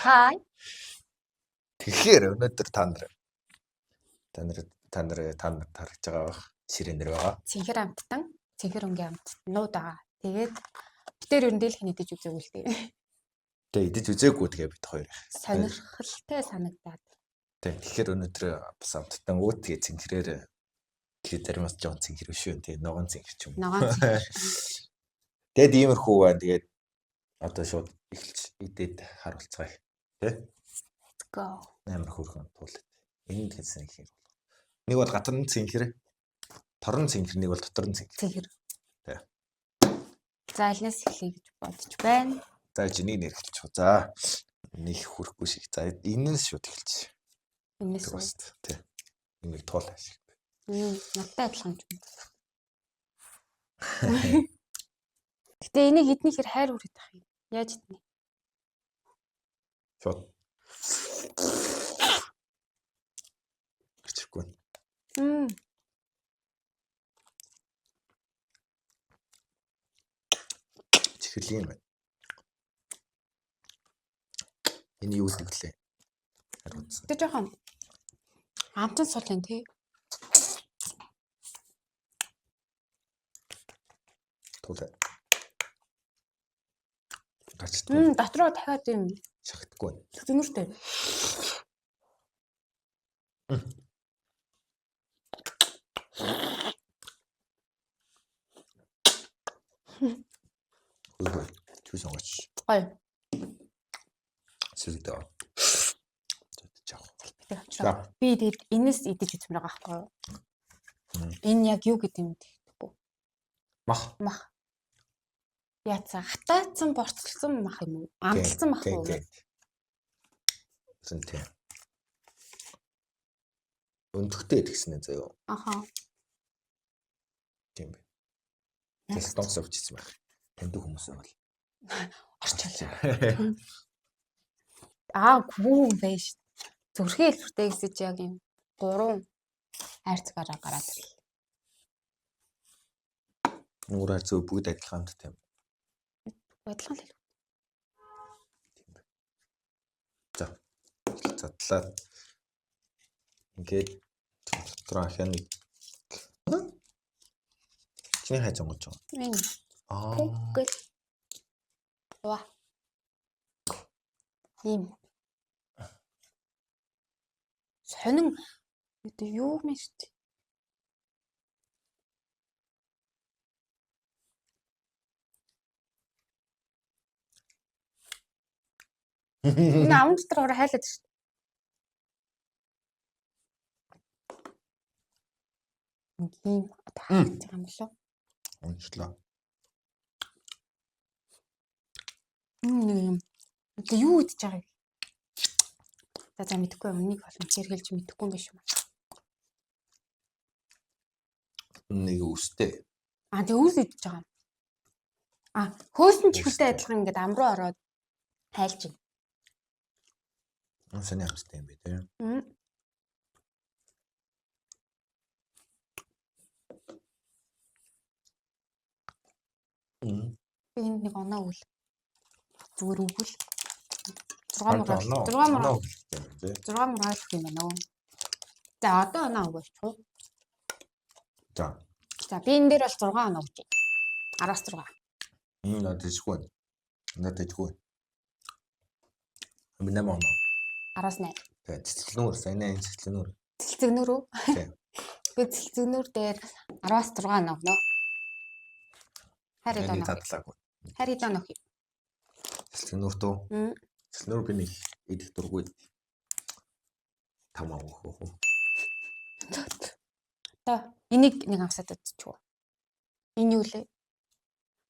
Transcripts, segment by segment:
Хай. Тэгэхээр өнөөдөр та нар тарж байгаа ширээнэр байгаа. Цэнхэр амттан, цэнхэр өнгийн амттнууд байгаа. Тэгээд битээр ер нь дэлхийн идэж үзээгүй л дээ. Тэгээ идэж үзээгүй тэгээ бид хоёр. Сонирхолтой санагдаад. Тэгэхээр өнөөдөр бас амттан өө тэгээ цэнхрээр тэгээ заримаас жоон цэнхэр биш үү тэгээ ногоон цэнхэр ч юм. Ногоон цэнхэр. Тэгээд иймэрхүү байна. Тэгээд одоо шууд эхэлж идээд харуулцгаая. Тэ? Let's go. Амар хөрхөн туулаад. Энэ хэлсэн их юм. Нэг бол гадна цэнхэр, торон цэнхэр, нэг бол дотор цэнхэр. Цэнхэр. Тэ. За алнаас эхлэе гэж бодож байна. За энийг нэр хэлчих. За нэг хүрхгүй шиг. За энэс шууд эхэлчих. Энэс. Тэ. Энийг туулаа шиг. Надтай адилхан юм. Гэтэ энийг эдний хэр хайр хүрээд ах юм. Яаж идэнэ? Шууд. Арчихгүй. Чихэрлийн байна. Энэ юу гэдэг лээ? Хариуцсан. Тэ жоохон амтан сул энэ тий. Туулаа. Гачтгүй. Дотроо дахиад юм Шахтгүй. зүнүртэй. Үгүй. Чүс онгоч. Гоё. Сэлдэ. Би тэгээд энэс идэж үзмээр байгаа байхгүй юу? Энэ яг юу гэдэг юм бэ? Мах. Яцаа хатаацсан борцолсон мах юм уу? Амталсан мах уу? Зэнтэй. Өндөгтэй тэгснэ заяа. Аха. Тийм бэ. Тэс тонс өвчсөн байх. Тэнд хүмүүс бол орчлоо. Гүү байж. Зүрхээ хэлбэртэй гэсэн чи яг юм 3 хайрцагаараа гараад ирлээ. Нүрээ зөв бүгд адилхан хамттай юм. Адилхан л хэлв. Тийм бэ. За. Задлаа. Ингээд дотроо ахын чиний хайж онгож байгаа. Гэл. Ваа. Ийм. Сонин юу юм шүү. Энэ амт дотор хайлаад шүү. Ийм тааж байгаа юм болов. Уншлаа. Тэг юу идэж байгаа юм? За мэдэхгүй юм. Нэг болон хэрглэж мэдэхгүй юм биш үү? Нэг үстэй. Тэг үс идэж байгаа юм. Хөөсөн чихэлтэй адилхан ингээд ам руу ороод хайлж байна. Сони амстай юм бэ тийм. Би нэг оноо үл. Зүгээр үгэл. 6 мөр ойлгох юм байна уу? За одоо оноо өгөөч. За би энэ дээр бол 6 оноо өгч. 16. Нададгүй. Би 8 оноо. 18. Тэгээд цэцлэгнүүр сайн энэ цэцлэгнүүр. Цэцлэгнүүр үү? Тийм. Би цэцлэгнүүр дээр 16 оноо өгнө. Харин задлаагүй. Харин оноо өгье. Цэцлэгнүүр дөө. Цэцлэгнүүр би нэг идэх дургүй. Тамаа өөхөө. Одоо энийг нэг авсаад үзчихв. Энэ юу лээ?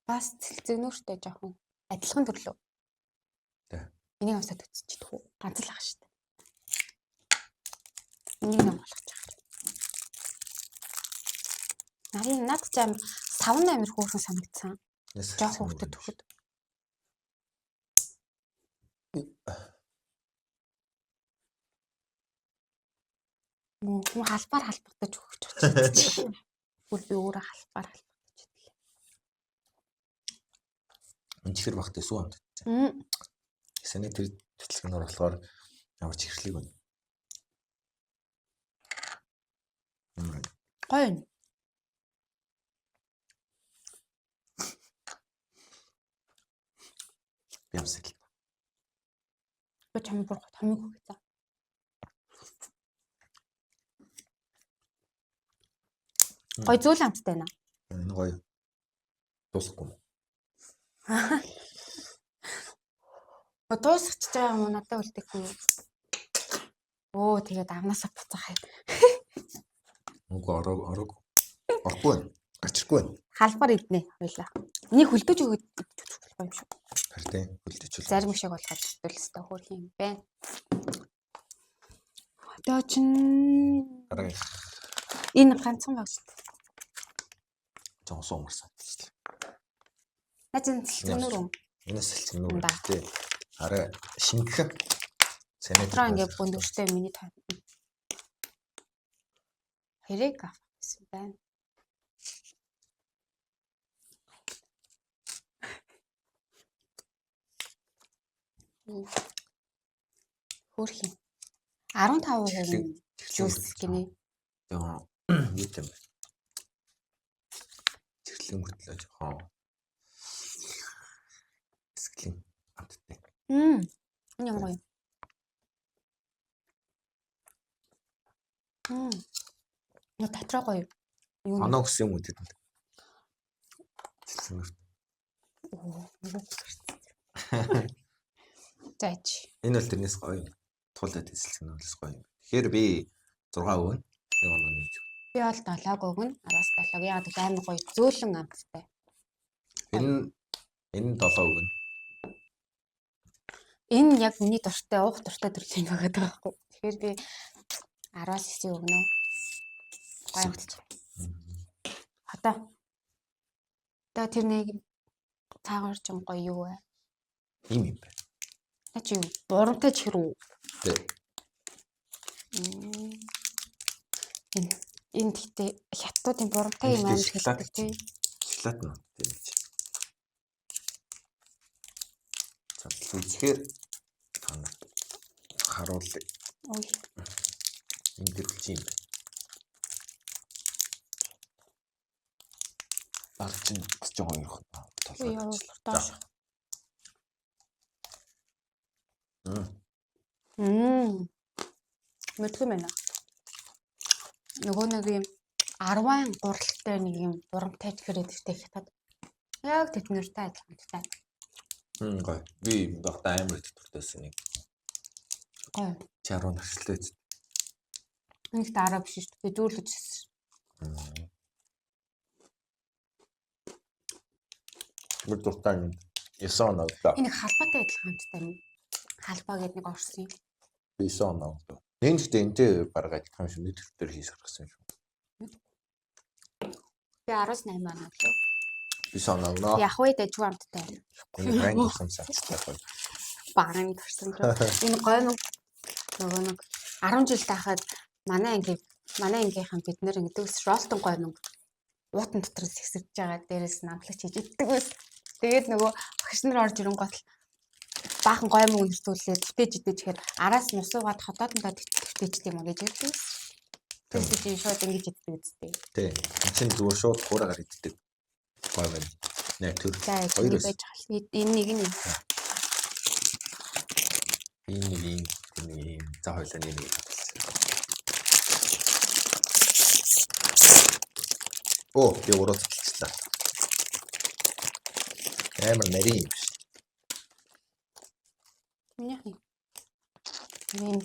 Бас цэцлэгнүүртэй жоохон адилхан төрлөө. Энийг авсаад үзчихдэг үү? Ганц л ах шүү дээ. Энийг нэг болгож байгаа. Над ч амар савн амир хөөрхөн санагдсан. Жоохон хөвгөд төгөд. Хүн халбаар халбагдаж өгч очиж. Бүр би өөрөө халбаар халбагдаж идлээ. Чихэр багтай сүү хамт. Саний тэр тэтгэнээр болохоор ямар ч хэрхлийг байна. Гоё. Ямсаг. Би чам бүр томиг хөөгцөө. Гоё зүйл амттай байна. Энэ гоё. Дуусахгүй. Дуусчихж байгаа юм уу надад үлдээхгүй юу? Оо тэгээд амнасаа буцаах юм. Үгүй орохгүй байна. Гачиргүй байна. Халбар иднэ хоёлаа. Энийг хөлдөж өгöd болохгүй юм шүү. Харин хөлдөж үл. Зарим шиг болгоод төлөстэй хөөх юм байна. Одоо чин энэ ганцхан баг шүү дээ. Жон суумарсан шүү дээ. Начин цэлцгэнүүр. Энэс цэлцгэнүүр тий. Арай шингэх. Санитраа ингээд бүндөртэй миний тав. Хэрэг авсан байна. Хөрх юм. 15% жуус гинэ. Тэгээ юу юм бэ? Цэглэн хөтлөө жоохон. Цэглэн амттай. Энэ ямар гоё. Дотроо гоё. Юу Оноо гэсэн юм үү гэдэг. Цэглэн. Зайч. Энэ бол тэрнээс гоё. Туулаад эсэлсэн нь гоё юм. Тэгэхээр би 6 өгнө. Нэг оноо нээж. Би бол 7-г өгнө. 10-7. Яг л амар гоё зөөлөн амттай. Энэ 7 өгнө. Энэ яг миний дуртай, уух дуртай төрлийн байгаа байхгүй. Тэгэхээр би 10-9 өгнө. Гоё амтч. Одоо тэр нэг цаагаар ч гоё юу вэ? Ийм юм байна. Чи юу? Бурамтай чихэр үү? Тий. Энэ гэхдээ хятадуудын бурамтай юм амар хэлдэг тий. Шоколад нь тий. За тэгэхээр харуулъя. Ой. Энэ дэрвч юм байна. Арчин гэж хоёр толгой. Доош. Мэдгүй мэнэ. Нөгөө нэг юм 10 гуралтай нэг юм бурамтай чихэр идэгтэй хятад. Яг тэднэртэй адилхан. Гоё. Би багтаа амар их дуртайсан нэг. Гоё. Чаруу наршилтай. Энийг дараа биш шүү дээ. Би дүүрлэж хэлсэн. Бүр дуртай юм. Ясан оноо. Энэ халбаатай адилхан амттай юм. Халбаа гэдэг нэг орсон юм. Ясан оноо. Энэ гэхдээ энтэй бараг адилхан шүү. Нэг төр хийс гаргасан шүү. Би 18 оноо лөө. Ясан оноо. Яг үе дэжгүй амттай. Энэ ранг болсон цаастай. Багын төрсөн ч. Энэ гоё нөгөө нэг 10 жил тахад манай ангийнхан бид нэр ингэдэгс ролтон гоё нэг уутан дотроос ихсэж байгаа дээрээс намлагч хийж иддэг байсан. Тэгээд нөгөө багш нар орж ирэнгүүт баахан гоё мөнгө нэртүүлээд тэтгэж идэж ихээр араас нь усуугаад хотоодондоо тэтгэж юм уу гэж хэлсэн. Тэгсэн чинь шууд ингэж иддэг үстэй. Тий. Энд зүгээр шууд хураагаар иддэг. Гоё байна. Нэ төр. Хоёроос энэ нэг нь энэ за хоёлаа нэг Оо, би уралцлаа. Амар нарийн юм шиг. Яах юм? Энэ юм.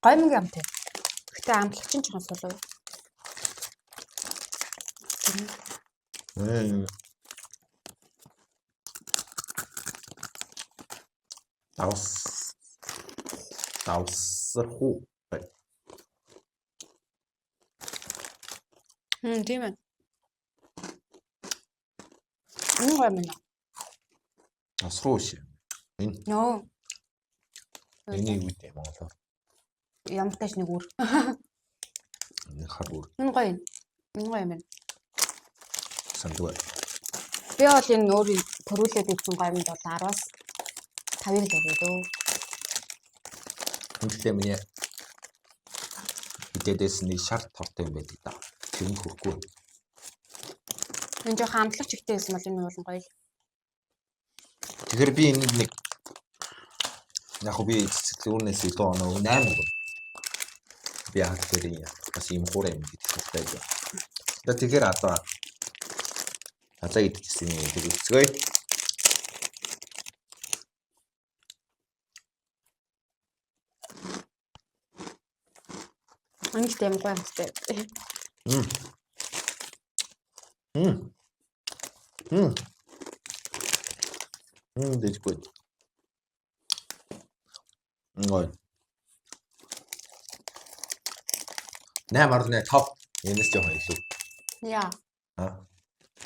Гомг амтай. Гэтэ амтлагч нь ч сонсолоо. Давсархуу. Тийм ээ. Энэ гоё юм аа. Асруу ши. Энэ Нөө. энэ юу гэдэг Монголоор? Ямар тааш нэг үр. Энэ хар үр Энэ гоё. Энэ гоё юм. сандгүй. Би бол энэ өөрийн төрүүлээд ирсэн гоё юмд бол 10-аас 5-ыг л өгөө дөө. Үнэхээр миний идэдэс нэг шарт тортой юм байдаг да. Тэр нь хөрөхгүй. Энэ жоо хамтлах чигтэй байсан бол энэ бол гоё л. Тэгэхээр би энэ нэг яг би цэцлүүрнээс илүү оноо 8 өгнө. Би хат дээр бас юм хураа юм гэдэг хэрэгтэй юм. Тэгэхээр одоо идчихсэн юм гэдэг үзгэй. Англи юм гоё юмтай. That's good. Ngon. 8.5 энэс жоохон илүү. Яа.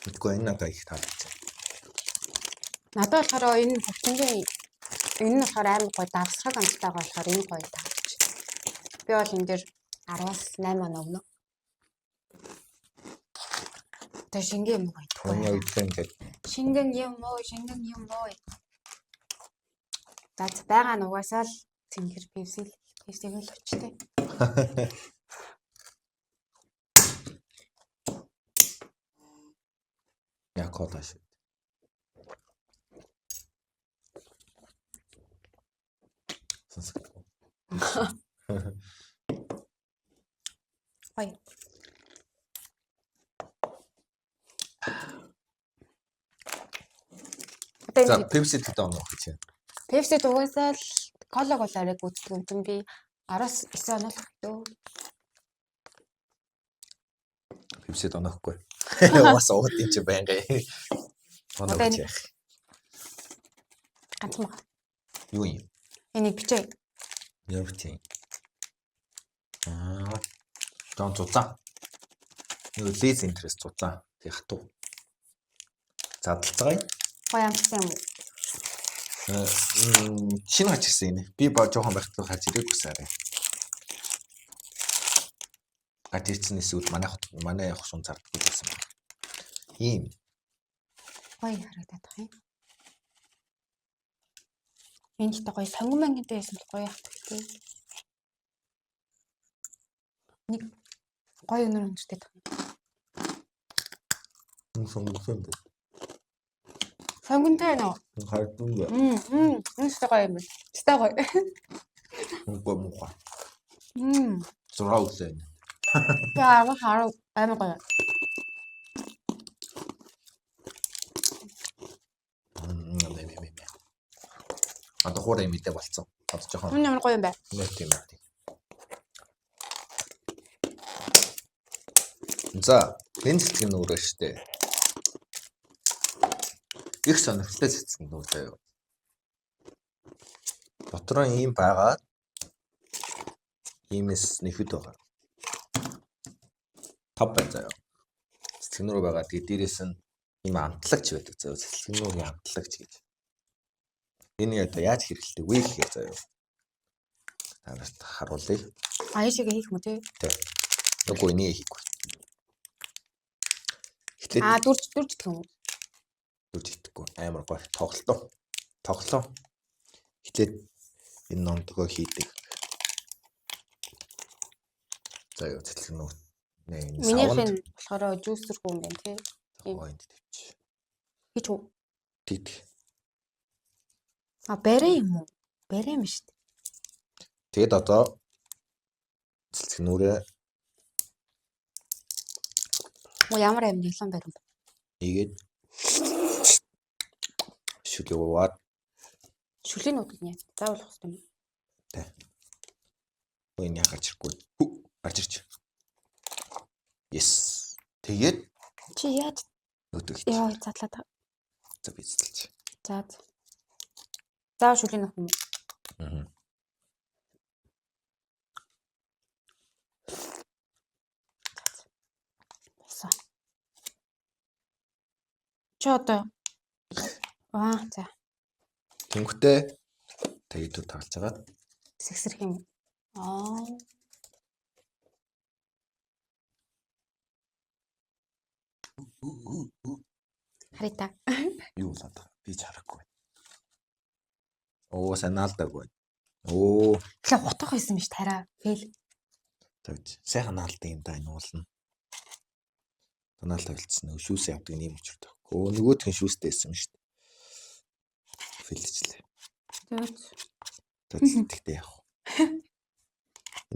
Мэдгүй энэ надад их таалагдсан. Надад болохоор энэ хөвчнгийн энэ нь болохоор амар гоё давсраг амттайгаа болохоор энэ гоё таалагдчих. Би бол энэ дээр 10-аас 8 оноо өгнө. Тэ шингэн юм гоё. Оны үеийн гэдэг. Шингэн юм уу? За байгаа нь угаасаа л цэнгэр пивсиг л очтой. Я кола шүү. Ой. За пепси гэдэг оноо гэж. Пепси угаасаа л колог бол арай гүйцэтгэв юм чинь би 10-аас 9 оноо л өгдөө. Пепси оноохгүй. Бас ууд юм чи байнга. Оноо гэж яах. Ганцхан. Юу юм? Энийг бичээ. Яв тийм. Жон цуцаа. Юу лиз интерес цуцаа. Тэг хатуу. Задлцгаая. Гоё амтсан юм уу? Шинэ гарч ирсэн юм. Би жоохон байхад гарч ирээгүй сарай. Гарч ирсэн эсвэл манай явах шун зардаггүй байсан байна. Ийм. Гоё харагдаад байгаа юм. Энд ч гоё сонгон мангинтай байсан л гоё явах хэрэгтэй. Нэг гоё өнөр өндөртэй тах. Сонгон. Сонгонтой нөө. Хардсан бай. Энэ ч гоё юм. Өстой гоё. Муухай. Зураг үлээ. Яа, хараа амар гоё. Одоо хуурай мэдээ болцсон. Одоо жоохон. Энэ ямар гоё юм бэ? Нэг тийм байна. За, энэ цэцэг нь өөрөө штэ. Их сонирхолтой цэцэг нь заяа. Дотроо ийм байгаа. Иймээс нэхэд байгаа. Тав бай заяа. Цэцэгнөр байгаа. Тэгээ дээрээс нь ийм амтлагч байдаг заяа. Цэцэгнөрийн амтлагч гэж. Энэ одоо яаж хэрэгэлдэг вэ гэхээр заяа. Танарт харуулъя. Аяшиг хийх мө тий. Тэг. Нөгөө энийг хийхгүй. Дүрж гэх юм уу? Дүрж итгэхгүй. Амар гоё. Тоглоо. Хитлээд энэ номдгоо хийдэг. За юу цэцлэг нөө. Минийх нь болохоор жүүсэргүй юм байна тий. Энд төвч. Хич үү? Тит. Бэрэ юм уу? Бэрэ юм шүү дээ. Тэгэд одоо цэцлэг нүрээ Ямар юм нэлэн барим. ийгээд шүлгөөд Шүлийн нутаг нь заавал болох юм. Тэ. Энэ яагаад чирхгүй. Гарч ирч. Yes. Тэгээд Чи яаж нутаг хич. яа задлаа та. За би цэцэлж. За. Заавал шүлийн нутаг юм. Чи одоо За. Тэнгүүтээ тэгээ идүү таалж байгаа. Сэгсрэх юм. Харита. Юу болоод байгаа? Би ч харахгүй байна. Санаалдаагүй. Тэгэхээр утгах байсан биш тараа. Фейл. Тэгж сайхан наалдаг юм да энэ уулна. Наалдаа хэлсэн нөө шүүс явдаг юм учиртай. Нөгөөх нь шүүстэй байсан юм шүү дээ. Фейлчлээ. Тэгтээ яах вэ?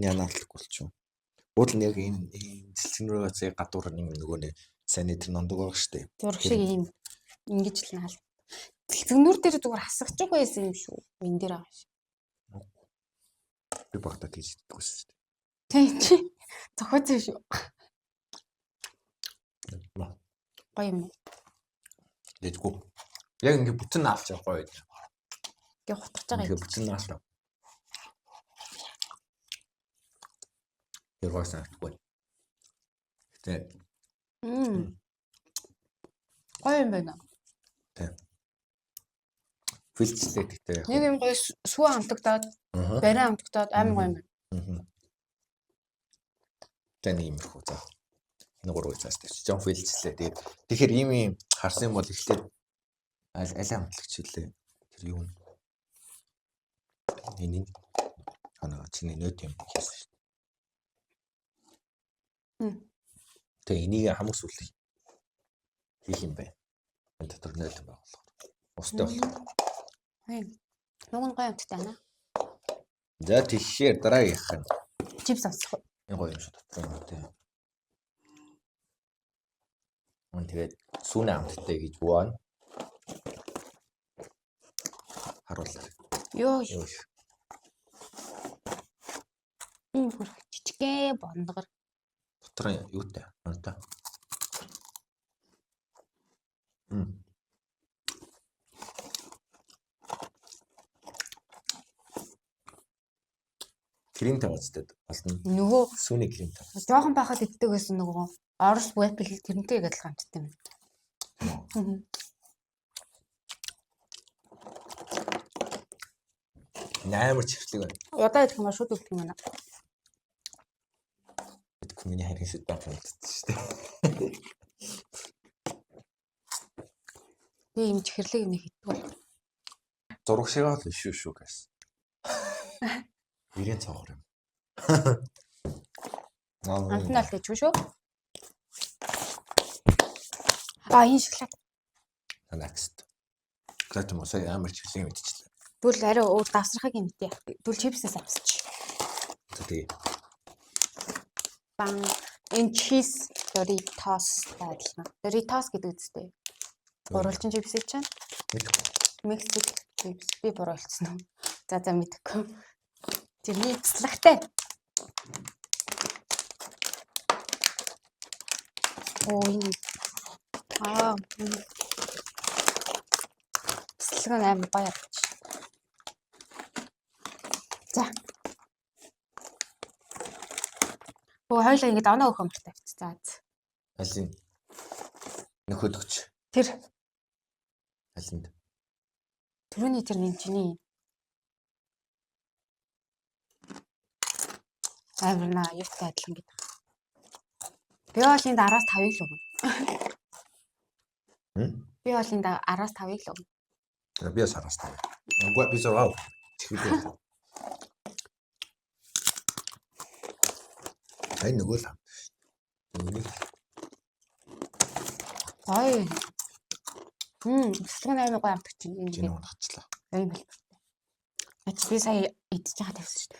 Энэ наалдахгүй болчихоо. Буудлын яг энэ цэлцгнэрээ гадуур нэг нөгөө нэг сайн тэр нондог байгаа шүү дээ. Зураг шиг ийм ингэж л наал. Цэлцгнүр дээр зүгээр хасагчих байсан юм шүү. Энэ дээр байгаа шүү. Би багтаа тийж иддэггүйсэн шүү дээ. Тийм чи зохиоцсон шүү. Гоё юм. Дэжгүй. Яг ингэ бүтэн наалч гоё юм. Гэ хутгаж байгаа юм. Ингэ бүтэн наалч. Тэр гойсан атгүй. Гэтэ гоё юм байна. Тийм. Филчлээ гэхдээ яг. Нэг юм гоё сүү амтагдаад, барай амтагдаад амар гоё юм байна. Тэн иймэрхүү заа. Энэ гурван цаас тавьчих. Жон филчлээ. Тэгэхээр ийм харсан юм бол эхлээд аль амтлагч хэлээ. Тэр юу вэ? Энэ чиний нөт юм хийсэн шүү дээ. Тэгээ энийг хамаг сүлх хийх юм байна. Энэ дотор нөт юм байна. Устай болох. Нөгөө нь гоё амттай байна. За тийшээ дараагийнх нь Чипс авсах. энэ гоё юм шүү дээ. Тэгээд сүүн амттай гэж буана. Харуулъя. Йоо. Энэ бүр жижигхэн бондгор. Дотор юутай? Онтой. Крем тавцтай болно. Нөгөө сүүний крем тав. жоохон байхад иддэг байсан нөгөө Орос Apple тэрнтэй адилхан амттай юм. Наймар чихлэг байна. Удаа идэх юм аа шууд идэх юм байна. Миний харин шид бахан мэдчихсэн шүү дээ. Би юм чихэрлэг нэг иддэг бол. Зураг шиг аа шүү гэсэн. Ирэн цоохор юм. Амтнаа л дэжгүй шүү. Энэ шоколад. Next. Шоколад юм уу сая амар чихлэг мэдчихлээ. Түл арай өөр давсрахыг юм тий. Түл чипсээс авсч. Тэгээ. Энэ cheese Doritos адилхан. Doritos гэдэг үстэй. Гурвалжин чипсээ чинь. Мексик чипс би буруулсан уу? За мэдэхгүй. Тэрний туслахтай. Энэ. Туслах нь амар гоё. За. Хойлоо ингэж оноо өгөх юмртай авчих. За. Алин. Нөхөд өгч. Тэр. Алинд. Түрүүний тэр нэмчиний. Авирна юутай адилхан гэдэг. Би бол энд 10-аас 5-ыг л өгнө. Би бол энд 10-аас 5-ыг л өгнө. Би 10-аас 5. Үгүй би 6. Чихлээ. Ай нөгөө л. Ой. Бүслэг амар гоё амтгч чинь энэ нэг унахчлаа. ийм хэлбэртэй. Би сая идчихэж байгаа тавьсан шүү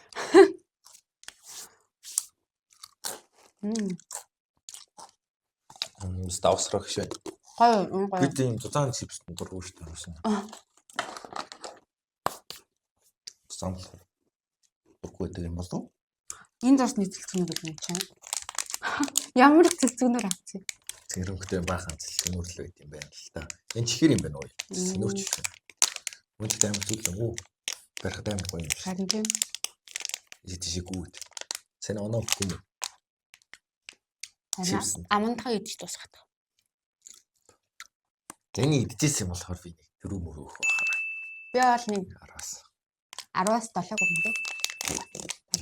дээ. Ставсрах шиг. Гоё. Би тийм зузаан чипс дургуй шүү дээ. Зам. Дургуй гэдэг юм болов? Энэ бас нийцэлцгэнэ гэдэг юм чинь. Ямар цэлцгэнээр авчих. Цэнгэрэнхтэй баахан цэлцгэнүүрлээ гэдэг юм байна л та. Энэ чихэр юм байна уу? Цэлцгэнүүрч шүү. Мөн тайм зүлэн барих тайм гоё юм шиг. Харин тийм. Жишээ гүйд. Сэн оноо гүм. Амандгаа идэж дуусгах. Энийг идчихсэн юм болохоор би нэг дөрөв мөрөөх байна. Би бол нэг 10-аас 10-аас 7 гөрөндөө.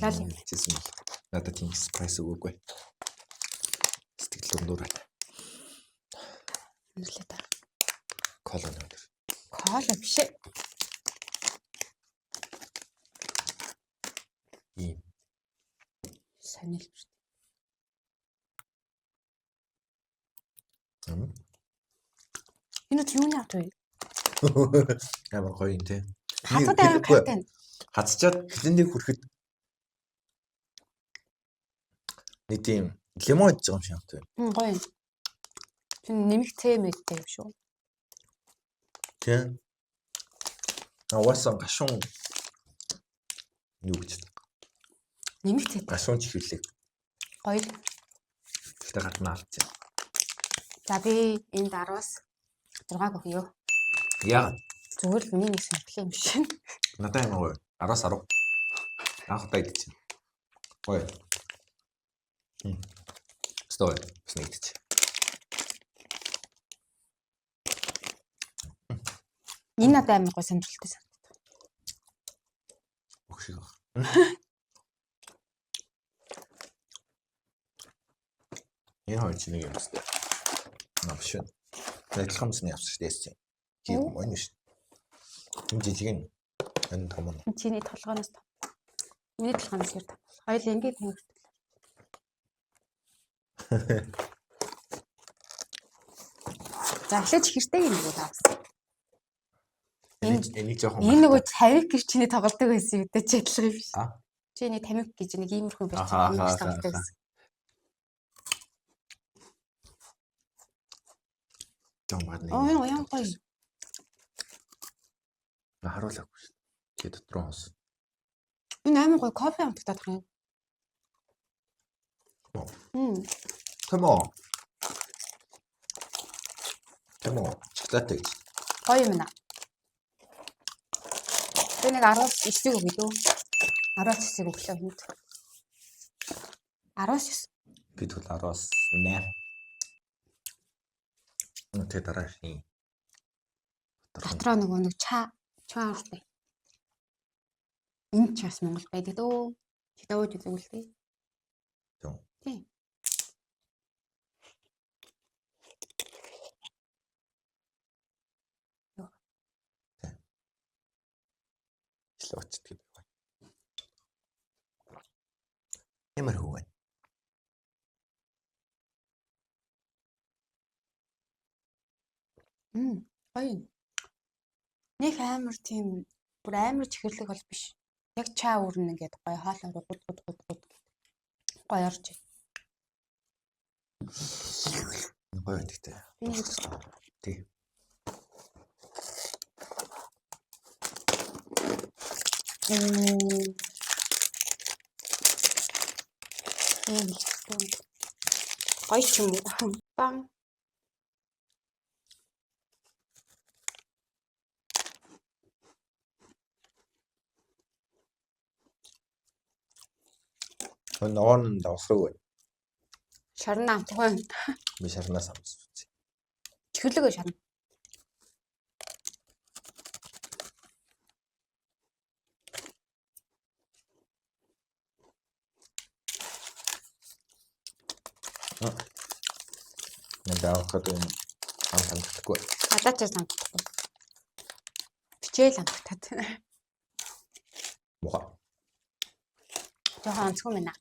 Болоо юм. Идчихсэн бол надад тийм спайс өгөөгүй. Сэтгэл дундуур байна. Үнэрлээ та. Кола өнөр. Кола биш ээ. Ийм. Сонир биш. Энэ юу яах вэ? Ямар гоё юм те. Хатад амар хайтай. Хацчаад хилэндээ хүрэхэд нэг тийм лимон идэж байгаа юм шиг байна. Гоё юм. Чин нэмэх цэмэдтэй юм шүү. Тийм. Авасан гашуун юу гэж. Нэмэх цэд. Гашуун чихэрлэг. Гоё. Гэтэ гаднаа алдсан. За би энд 10-аас 6 өгье. Яа. Зүгээр л миний нэг сонирхол юм шиг. Надад юм уу? 10-аас 10. Анх удаа идэж байна. Гоё. Стой. Бас нэг идэж. Энэ надад амар гоё сонирхолтой санагдав. Өгшиг. Энэ хоёр чинь нэг юм шүү дээ. Навшин. Адилхан юмсны авсан шүү дээ. Тийм юм шүү. Энэ жижиг нь энэ том нь. Чиний толгоноос том. Миний толгоноос хэр том. Хоёул ингээд нэг. За эхлээд хэртэй юм бол авсан. Энийг жоохон. Энэ нөгөө тавик гэж чиний тоглодог байсан юм дэ чи адилхан юм биш. Чиний тамик гэж нэг иймэрхүү байж байгаа тоглодог байсан. Яа гоё. Харуулаагүй шүү. Тэ дотроо хос. Энэ амар гоё кофе амтдаг юм. Тэмо. Шоколад гэж. Гоё юм аа. Би нэг 10-аас 9 өгье дөө. 10-аас 9 өглөө хүнд. 10-аас 9. Би тэгвэл 10-аас 8. Тэ дараа хин. Дотроо нөгөө нэг чаа уртай. Энэ ч бас Монгол байдаг дөө. Тэд өөж үзүүлдэг. Тийм. Слоочт гэдэг байна. Ямар хөө вэ? Гоё. Нэг амар тийм бүр амар чихэрлэг бол биш. Яг чаа үрнэ ингээд гоё хоолоор гуд гоё орж. Гоё гэдэгтэй. Тий. Гоё ч юм уу. Бан. Ногоон давсруу байна. Шарна амтхан. Би шарнаас амсч үзье. Чихэрлэг шарна. Надад юм амтахгүй. Надад ч амтахгүй. Бичээл амтаад. Моха. Жохон онцгой байна.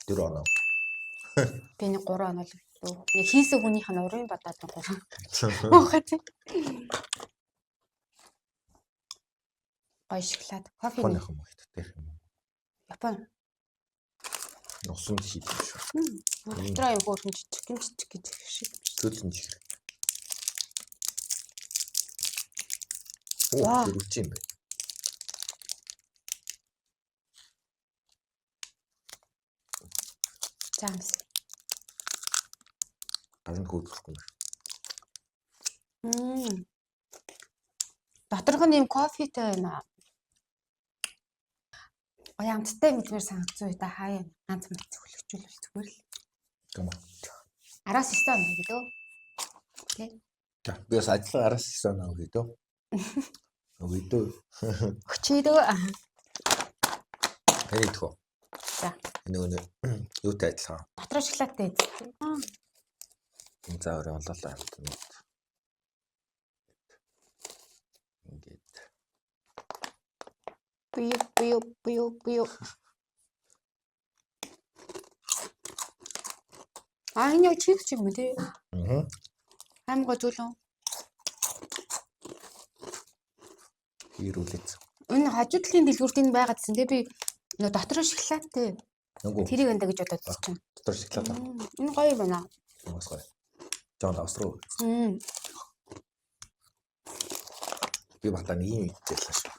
4 оноо. Би нэг 3 оноо л өгдөө. Нэг хийсэн хүнийх нь урын бодоод 3. Моха тий. Гоё шоколад. Кофе. Японых юм ихтэй юм. Япон. Усан хийх юм шүү. Дотроо юм хөөрхөн жижиг гэж шиг. Төлөн чихэр. Оо, зүрх юм бэ. Замс. Арын хөөдөхгүй юм. Доторх нь юм кофетэй байна. Амттай мэдмээр санагдсан үедээ хаяа ганц мэт зөвлөгчүүлвэл зүгээр л. Гэмэ. 10-9 оноо гэдэг. Тэ. За би бас ажиллагаа араас ирсэн аа үгүй дөө. Үгүй дөө. Өчигдөө. Энийг тгөө. За. Энэ юутай адилхан. Дотроо шоколадтай. За өөрөө олоолаа амтнууд. Ингээд. Бию. Энэ чипс юм тий. Аймгаа зүйлэн. Ирүүлээч. Энэ хажуу талын дэлгүүртийн байгаад гэсэн тий би нөө дотроо шоколадтай. Тэрийг энэ гэж бодоод байна. Дотроо шоколад. Энэ гоё байна. Бас гоё. Жон авструу. Би батан ийм хэлсэн шүү.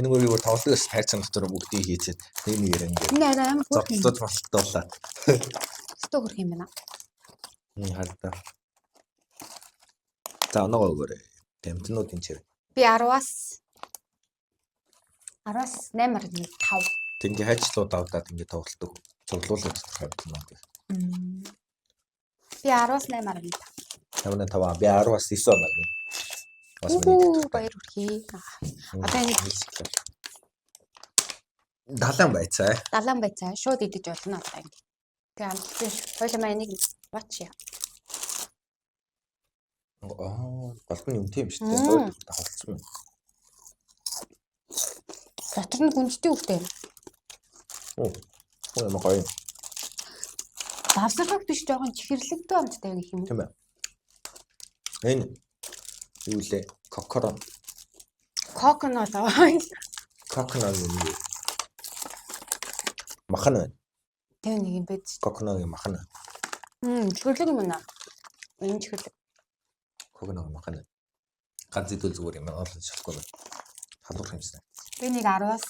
Энэ гурийг тоглоос тайцсан дотор бүгдийг хийчихэд нэг ингээд. Энэ арай амар хөрх юм. Зодлуулаад. Өстө хөрх юм байна. Хараа. За нөгөө өгөөрэй. Тэмтнүүд энэ чир. Би 10-аас 8-5. Тингээ хайчлуу давдаад ингээд тоглолдог. Цуглуулаад тавьдаг. Би 10-аас 8-аар байна. 8-5 би 10-аас 9 байна. Бас баяр хүрхий. Одоо энэ далайн байцаа. Далайн байцаа шууд идэж болно одоо ингэ. Тэгээ амттай хойлоо маань нэг бач яа. Балкон юм тийм шүү дээ. Хойд тавцсан. Дотор нь гүнжтэй үхтэй. Юм гоё. Давсархаг биш жоохон чихэрлэгтэй амттай гэх юм. Тийм ээ. Энэ юу лээ? Кокорон. Коконот. Коконот юм. Махана. Тэр нэг юм байж. Коконогийн махана. Чихэрлэг юм байна. Энэ чихэрлэг. Коконог махана. Ганц идэл зүгээр юм орлож чадахгүй байна. Халуурах юмсан. Би нэг 10-аас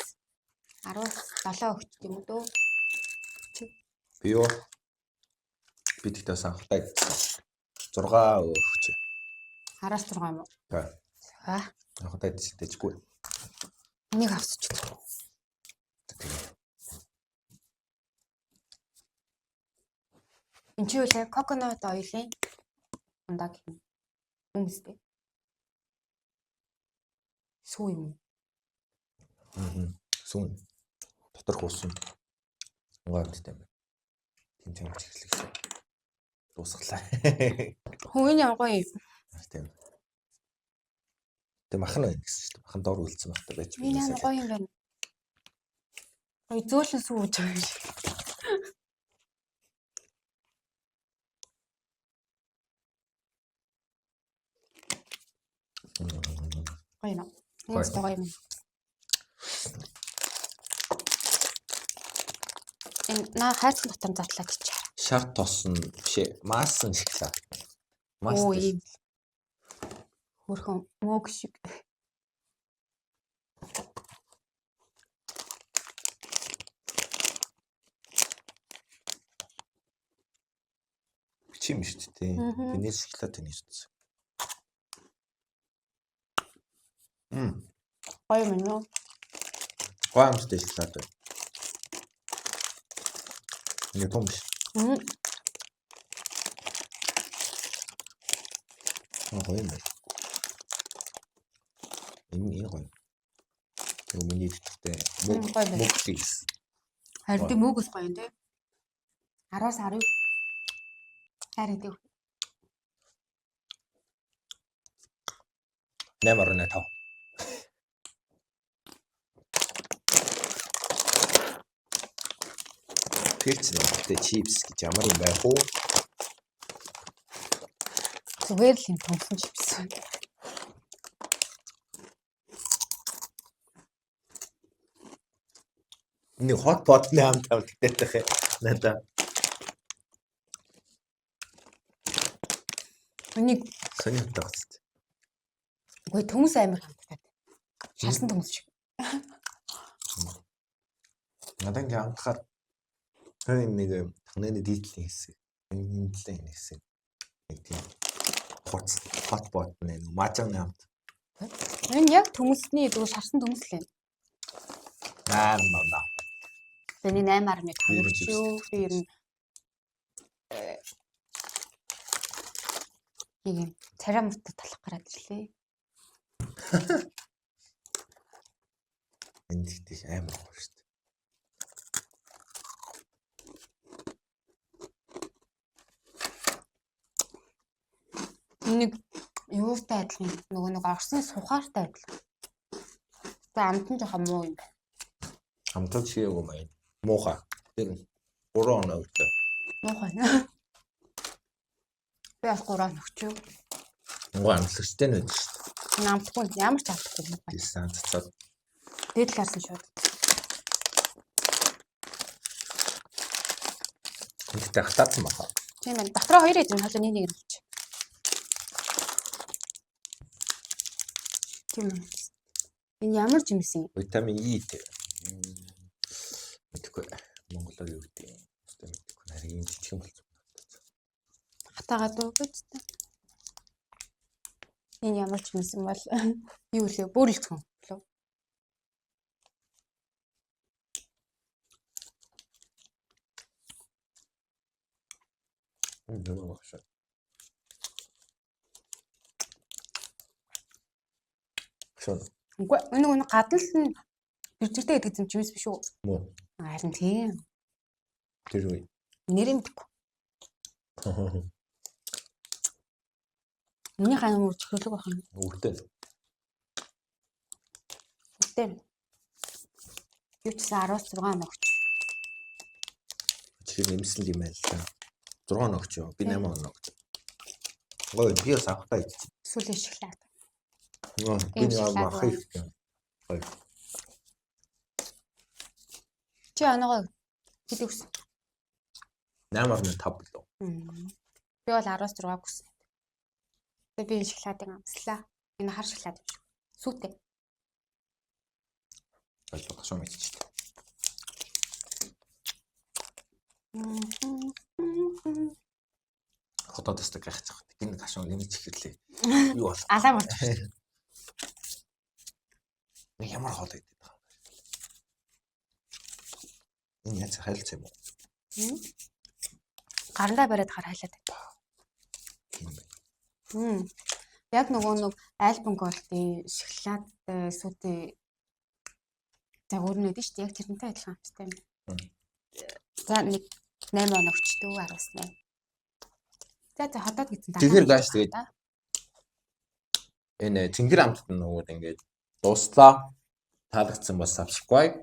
7 өгч юм дөө. Би юу? Би тэгтээ санхтай 6 өгч. 10-аас 6 юм уу? За. Санхтай дэжгүй. Энийг авсч. Энд чи үлээ коконот ойлын ундаг юм. Хүмүүстэй. Сүү юм. Сүүн. Дотор хуусан. Угаадтай байна. Тийм ч амч ихлэх. Дуусглаа. Хөөний гоё. Тийм. Тэг махан байна гэсэн шүү дээ. Махан дор үлдсэн багтаа байж байна. Энэ гоё юм байна. Ой зөөлөн сүүж байгаа юм. Гоё нэ. Энэ гоё юм. Энэ хайрцаг дотор затлаад ичээ. Шар тосон бишээ. Маасан шоколад. Оо ийм. Хөрхөн мөг шиг. Чим шүү дээ. Биний шоколад энэ шүү дээ. Гоё юм уу? Гоё амттай шоколад байна. Не том биш. Гоё юм байна. Энэ гоё. Юу миний ихтэй мөг тийс. Харин тийм мөг ус гоё юм тий. 10-аас 10. Харин тийм. 8.5. Пиццтэй чипс гэж ямар юм байх уу? Зүгээр л юм томсон чипс. Нэг hot pot-ны хамт тавьдаг надаа. Энийг сони утгаас. Үгүй төмс амир хамттай. Шарсан төмс шиг. Надад ингээ анхаар нэг таны дийдлийн хэсэг. Энэ хэсэг. Нэг тийм hot pot нэг мажан хамт. Энэ яг төмсний дүү шарсан төмс л юм. Маа. Тэний 8.5 юу? Би ер нь ийм царай мөртөд талах гараад ирлээ. Энэ тэгтээ амар гоё шүү дээ. Нэг юутай адилхан нөгөө нэг орсны сухаартай адилхан. За амт нь жоохон муу юм байна. Амтд шигээгүй маяг. Муухай. Тэр 3 оноо өгдөө. Муухай. Би бас 3 нөхчөө. Муухай амтлагчтай нь байдаг шүү дээ. Намтгүй ямар ч алдахгүй муухай. Диссан цацаад. Дээд талаарсан шууд. Тэгтээ хатаасан баха. Тийм байна. Дотроо 2 эзэн хоолой нэг ирүүлж. Тийм үү. Энэ ямар жимс юм? Витамин E дээ. Мэдгүй. Монголоор юу гэдэг юм. Өстой мэдгүй. Харин энэ жижиг юм болсон. Хатаагаад өгөөч та. Энэ ямар жимс юм бол юу лээ? Бөөрөлцгөн лөө. Энэ юу багш. Шон. Үгүй энэ гаднал нь бэржигтэй гэдэг юм жимс биш үү? Муу. Харин тийм. Тэр үе. Нэр мэдгүй. Миний хаан мөр чихрэлэг байх юм. Үрдэн. Үрдэн. Юу ч 16 ногч. Чи нэмсэн юм байл та. 6 ногч юу? Би 8 ногч. Ой, би бас авахтай. Сүлээ шоколад. Нөө, би нэг махыг. Ой. Чи анагаа хэд өгсөн? 8.5 билүү. Би бол 16 өгсөн. Тэгээ би шоколадыг амслаа. Энэ хар шоколад юм шиг. Сүүтэй. Ойлгох шоо мэдчихэж байна. Хотод өстөг гайхацах. Энэ гашуун нэмж ихэрлээ. Юу бол? Алаа болж. Ямар хоол идэх вэ? Энэ яц хайлц юм уу? Гарандаа бариад хар хайлаад байна. Яг нөгөө альбом голдын шоколад сүүтэй загварнууд шүү дээ. Яг тэрнтэй адилхан амттай юм. За нэг 8 оногчтой 18. За хотод гэсэн та. Тэгэхээр гаш тэгээд энэ Тэнгэр амтд нөгөө ингээд дуслаа. Таалагдсан бас subscribe,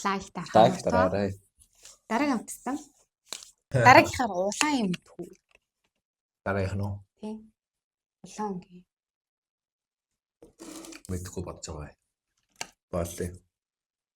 лайк дараарай. Дараагийн амтсан. Дараагийнхаар улаан юм түү. Дараагийнх нь Тийм. Улаан гээ. мэдгүй бодож байгаа. Боллоо.